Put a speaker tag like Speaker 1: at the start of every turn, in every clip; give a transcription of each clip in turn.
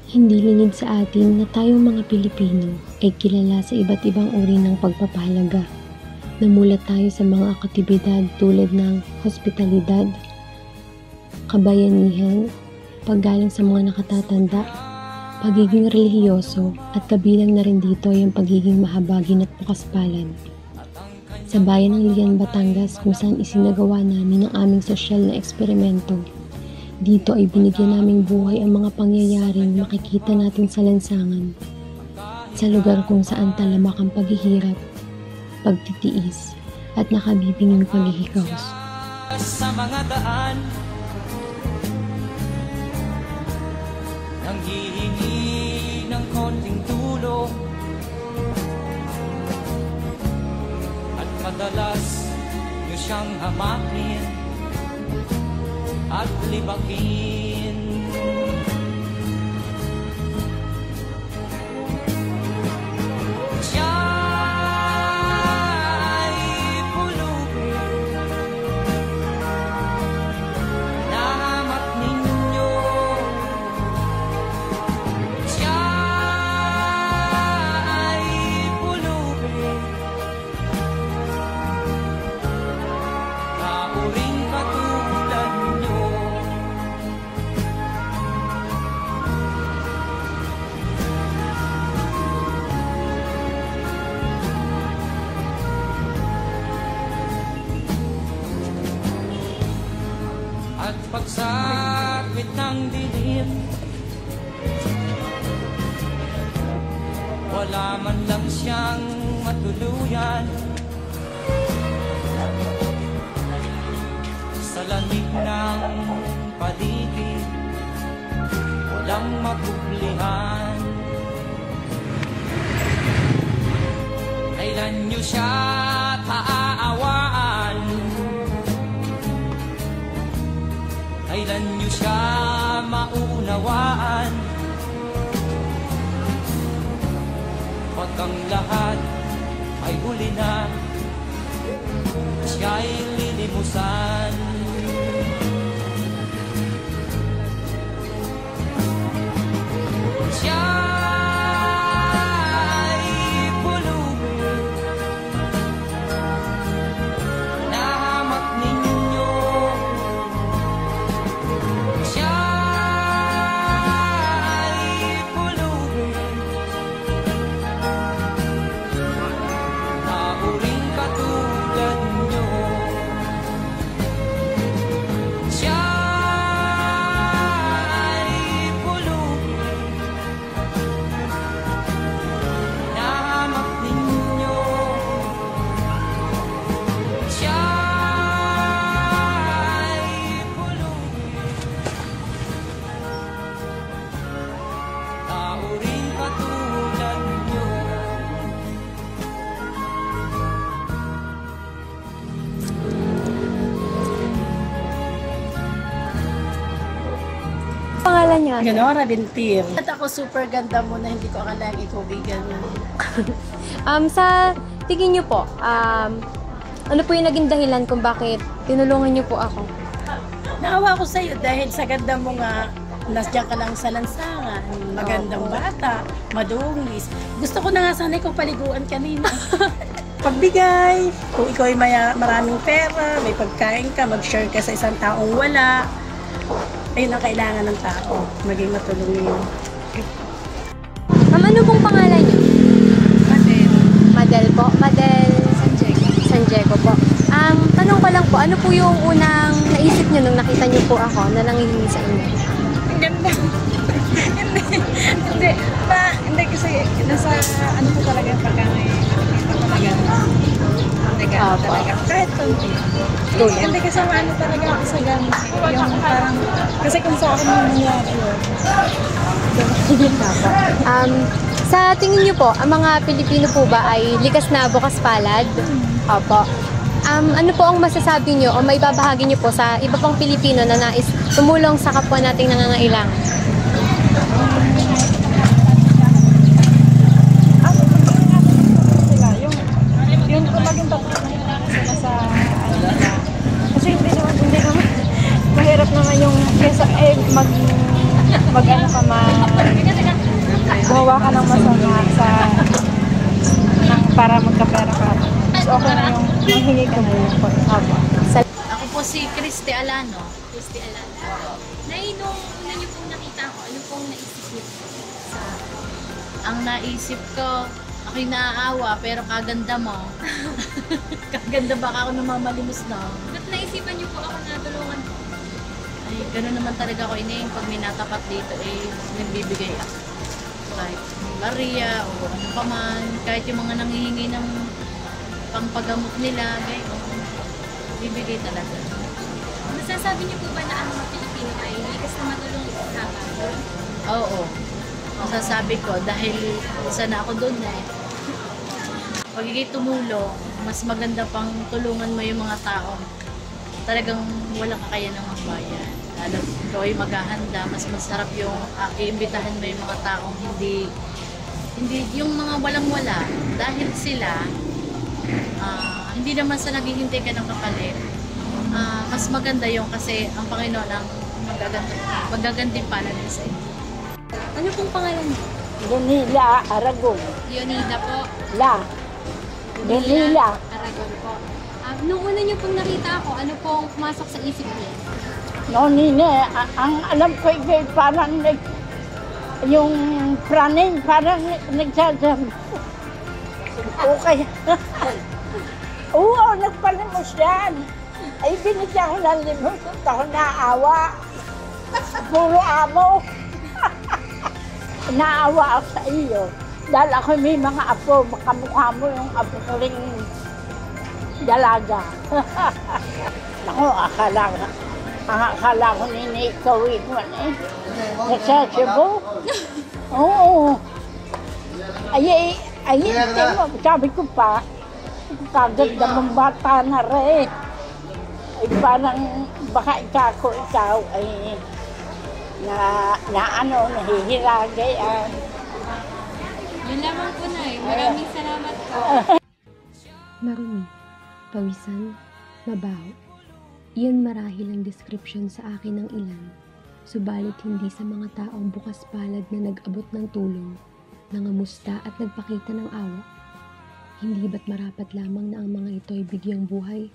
Speaker 1: Hindi lingid sa atin na tayong mga Pilipino ay kilala sa iba't ibang uri ng pagpapahalaga. Namulat tayo sa mga aktibidad tulad ng hospitalidad, kabayanihan, paggalang sa mga nakatatanda, pagiging relihiyoso at kabilang na rin dito yung pagiging mahabagin at bukas palad. Sa bayan ng Lian, Batangas kung saan isinagawa namin ang aming sosyal na eksperimento, dito ay binigyan naming buhay ang mga pangyayaring makikita natin sa lansangan, sa lugar kung saan talamak ang paghihirap, pagtitiis, at nakabibinging paghihikaos.
Speaker 2: Sa mga daan, nang hihingi ng konting tulong, at madalas nyo siyang hamakin at libakin. Siya ay pulubin, nahamak ninyo. Siya ay pulubin, kauring katulad nyo. At pagsapit ng dilim, wala man lang siyang matuluyan. Sa lamig ng paligid, walang makublihan. Kailan nyo siya maaawaan? Kailan nyo siya maunawaan? Pag ang lahat ay huli na, siya'y lilimusan. Siya ay pulubin, nahamak ninyo. Siya ay pulubin, nauring katulad nyo. Siya ay pulubin, nahamak ninyo. Siya ay pulubin, nauring katulad nyo.
Speaker 1: Pangalan niya?
Speaker 3: Ganora Bintir. At ako super ganda mo na hindi ko akalain ikaw bigan.
Speaker 1: Sa tingin niyo po, ano po yung naging dahilan kung bakit tinulungan niyo po ako?
Speaker 3: Naawa ko sa'yo dahil sa ganda mo nga, nasdiyan ka lang sa lansangan. Magandang bata, madungis. Gusto ko na nga sana ikaw paliguan kanina. Pagbigay, kung ikaw ay maraming pera, may pagkain ka, mag-share ka sa isang taong wala, ayun ang kailangan ng tao, maging matulungin.
Speaker 1: Ma'am, ano pong pangalan niyo?
Speaker 3: Madel.
Speaker 1: Madel po? Madel San Diego po. Tanong ko lang po, ano po yung unang naisip niyo nung nakita niyo po ako na nangihingi sa inyo?
Speaker 3: Ang ganda. Hindi kasi nasa ano po talaga yung pagkakay. Talaga. Kahit konti. Hindi kasi ano talaga ako sa gamit. Yung parang, kasi kung sa akin yung nangyari yun.
Speaker 1: Sa tingin niyo po, ang mga Pilipino po ba ay likas na bukas palad? Opo. Ano po ang masasabi niyo o may babahagi niyo po sa iba pang Pilipino na nais tumulong sa kapwa nating nangangailangan?
Speaker 3: Yung maging tapos sila sa ano nila. Kasi hindi naman mahirap naman yung kesa mag
Speaker 4: mag-ano ka gumawa ka ng masama sa para magkapera ka. So, okay na yung manghingi ka na yung pag-aba.
Speaker 5: Ako po si Christy Alano.
Speaker 6: Christy Alana. Nay, nung una niyo pong nakita ko, ano pong naisip niyo sa...
Speaker 5: Ang naisip ko, ako'y naaawa pero kaganda mo. Kaganda baka ako namamalimos na.
Speaker 6: Ba't naisipan niyo po ako na tulungan po?
Speaker 5: Ay, gano'n naman talaga ako ineng. Pag may natapat dito, nagbibigay ako. Kahit Maria o ano pa man, kahit yung mga nangihingi ng pangpagamot nila, gano'n. Bibigay talaga.
Speaker 6: Masasabi niyo po ba na ang mga Pilipino ay likas na matulong sa kapwa?
Speaker 5: Oo. Masasabi ko dahil isa na ako doon eh. Pagiging tumulong, mas maganda pang tulungan mo yung mga taong talagang walang kakayanang magbayan. Lalo ikaw ay maghahanda, mas masarap yung iimbitahan mo yung mga taong hindi yung mga walang-wala. Dahil sila, hindi naman sa naghihintay ka ng kapalit. Mas maganda yung kasi ang Panginoon ang magagantimpalan din sa inyo.
Speaker 6: Ano pong pangalan niyo?
Speaker 7: Danila Aragon.
Speaker 6: Yonida po.
Speaker 7: La. Danila.
Speaker 6: Aragon po. Nung una niyo pong nakita ako, ano pong pumasok sa isip niyo?
Speaker 7: No, nine, ang alam ko ay parang yung praning parang nagsasabi. Okay. Oo, nagpalimos yan. Ay, binigyan ko ng limos at ako naawa. Puro amo. Naawa ako sa iyo. Dahil ako may mga apo, makamukha mo yung apo ko rin dalaga. Naku, akala ko ikaw man eh. Nasa Cebu. Oo. Ay, sabi ko pa, kaganda mong bata na rin. Ay, parang baka ikaw ay nahihiragay.
Speaker 6: Yun lamang po na eh. Maraming salamat po.
Speaker 1: Marumi, pawisan, mabaho. Iyon marahil ang description sa akin ng ilan. Subalit hindi sa mga taong bukas palad na nag-abot ng tulong, nangamusta at nagpakita ng awa. Hindi ba't marapat lamang na ang mga ito ay bigyang buhay,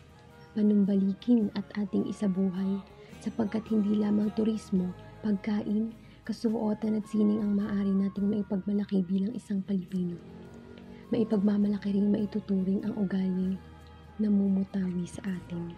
Speaker 1: panumbalikin at ating isabuhay, sapagkat hindi lamang turismo, pagkain, kasuotan at sining ang maaari nating maipagmalaki bilang isang Pilipino. Maipagmamalaki ring maituturing ang ugaling namumutawi sa atin.